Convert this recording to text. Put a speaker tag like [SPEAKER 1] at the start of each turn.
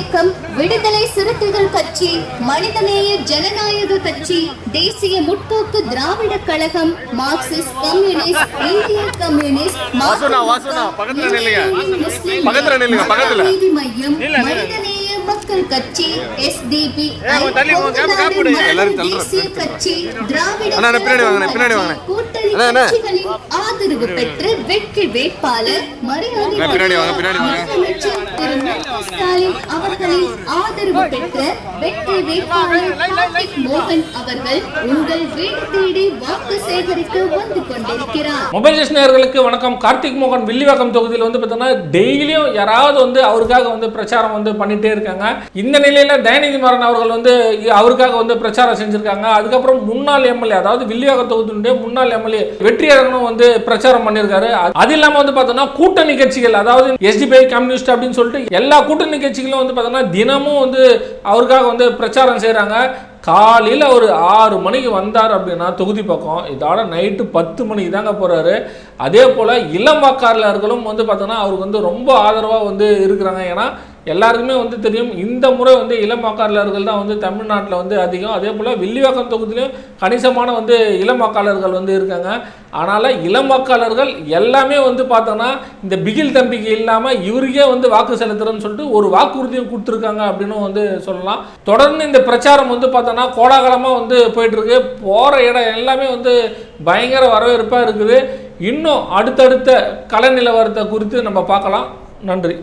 [SPEAKER 1] இயக்கம், விடுதலை சிறுத்தைகள் கட்சி, மனிதநேய ஜனநாயக கட்சி, தேசிய முற்போக்கு திராவிட கழகம், மார்க்சிஸ்ட் கம்யூனிஸ்ட், இந்திய கம்யூனிஸ்ட், முஸ்லிம் நீதி மையம், மனிதநேய மக்கள் கட்சி, SDP, தேசிய கட்சி, திராவிட கூட்டணி கட்சிகளின் ஆதரவு பெற்ற வெற்றி வேட்பாளர் ஸ்டாலின் அவர்களின் ஆதரவு பெற்ற வெற்றி வேட்பாளர் கார்த்திக் மோகன் அவர்கள் உங்கள் வீடு தேடி வாக்கு சேகரிக்க வந்து கொண்டிருக்கிறார்.
[SPEAKER 2] மொபைல் நியூஸ் நேயர்களுக்கு வணக்கம். கார்த்திக் மோகன் வில்லிவாக்கம் தொகுதியில் வந்து பார்த்தீங்கன்னா டெய்லியும் யாராவது வந்து அவருக்காக வந்து பிரச்சாரம் வந்து பண்ணிட்டே இருக்காங்க. இந்த நிலையில தயநிதி மாறன் அவர்கள் வந்து அவருக்காக வந்து பிரச்சாரம் செஞ்சிருக்காங்க. அதுக்கப்புறம் முன்னாள் எம்எல்ஏ, அதாவது வில்லிவாக்கம் தொகுதியினுடைய முன்னாள் எம்எல்ஏ வெற்றியாளர்களும் வந்து பிரச்சாரம் பண்ணியிருக்காரு. அது இல்லாம வந்து பார்த்தோம்னா கூட்டணி கட்சிகள், அதாவது SDP கம்யூனிஸ்ட் அப்படின்னு சொல்லிட்டு எல்லா கூட்டணி கட்சிகளும் வந்து பார்த்தோம்னா தினமும் வந்து அவருக்காக வந்து பிரச்சாரம் செய்யறாங்க. காலையில் ஒரு 6 மணிக்கு வந்தார் அப்படின்னா தொகுதி பக்கம், இதோட நைட்டு 10 மணிக்கு தாங்க போகிறாரு. அதே போல் இளம் வாக்காளர்களும் வந்து பார்த்தோன்னா அவருக்கு வந்து ரொம்ப ஆதரவாக வந்து இருக்கிறாங்க. ஏன்னா எல்லாருக்குமே வந்து தெரியும், இந்த முறை வந்து இளம் வாக்காளர்கள் தான் வந்து தமிழ்நாட்டில் வந்து அதிகம். அதே போல் வில்லிவாக்கம் தொகுதியிலும் கணிசமான வந்து இளம் வாக்காளர்கள் வந்து இருக்காங்க. அதனால் இளம் வாக்காளர்கள் எல்லாமே வந்து பார்த்தோன்னா இந்த பிகில் தம்பிக்கு இல்லாமல் இவருக்கே வந்து வாக்கு செலுத்துறேன்னு சொல்லிட்டு ஒரு வாக்குறுதியும் கொடுத்துருக்காங்க அப்படின்னு வந்து சொல்லலாம். தொடர்ந்து இந்த பிரச்சாரம் வந்து பார்த்தோன்னா கோலாகலமாக வந்து போயிட்டுருக்கு. போகிற இடம் எல்லாமே வந்து பயங்கர வரவேற்பாக இருக்குது. இன்னும் அடுத்தடுத்த கள நிலவரத்தை குறித்து நம்ம பார்க்கலாம். நன்றி.